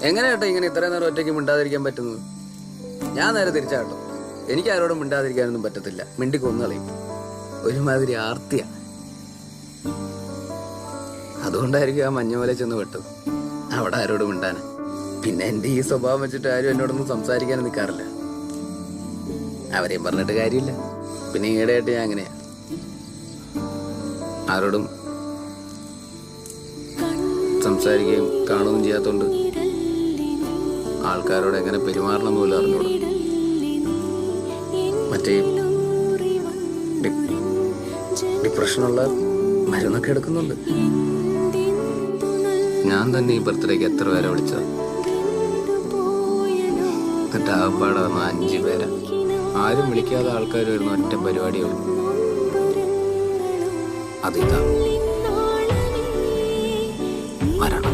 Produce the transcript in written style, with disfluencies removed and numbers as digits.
എങ്ങനെ കേട്ടോ ഇങ്ങനെ ഇത്രയും നേരം ഒറ്റയ്ക്ക് മിണ്ടാതിരിക്കാൻ പറ്റുന്നത്? ഞാൻ നേരെ തിരിച്ചാട്ടോ. എനിക്ക് ആരോടും മിണ്ടാതിരിക്കാനൊന്നും പറ്റത്തില്ല. മിണ്ടി കൊന്നുകളയും. ഒരുമാതിരി ആർത്തിയ. അതുകൊണ്ടായിരിക്കും ആ മഞ്ഞുമല ചെന്ന് പെട്ടത്. അവിടെ ആരോടും മിണ്ടാന. പിന്നെ എന്റെ ഈ സ്വഭാവം വെച്ചിട്ട് ആരും എന്നോടൊന്നും സംസാരിക്കാനും നിൽക്കാറില്ല. അവരെയും പറഞ്ഞിട്ട് കാര്യമില്ല. പിന്നെ ഈടെയായിട്ട് ഞാൻ അങ്ങനെയാ. ആരോടും സംസാരിക്കുകയും കാണുകയും ചെയ്യാത്തോണ്ട് ആൾക്കാരോട് എങ്ങനെ പെരുമാറണം എന്ന് പോലും അറിഞ്ഞോളൂ. മറ്റേ ഡിപ്രഷനുള്ള മരുന്നൊക്കെ എടുക്കുന്നുണ്ട്. ഞാൻ തന്നെ ഈ ബർത്ത്ഡേക്ക് എത്ര പേരെ വിളിച്ചത്? എന്നിട്ട് ആകപ്പാടെ വന്ന 5 പേരെ. ആരും വിളിക്കാതെ ആൾക്കാർ വരുന്ന ഒറ്റ പരിപാടിയുള്ളൂ. അതിതാ മരണം.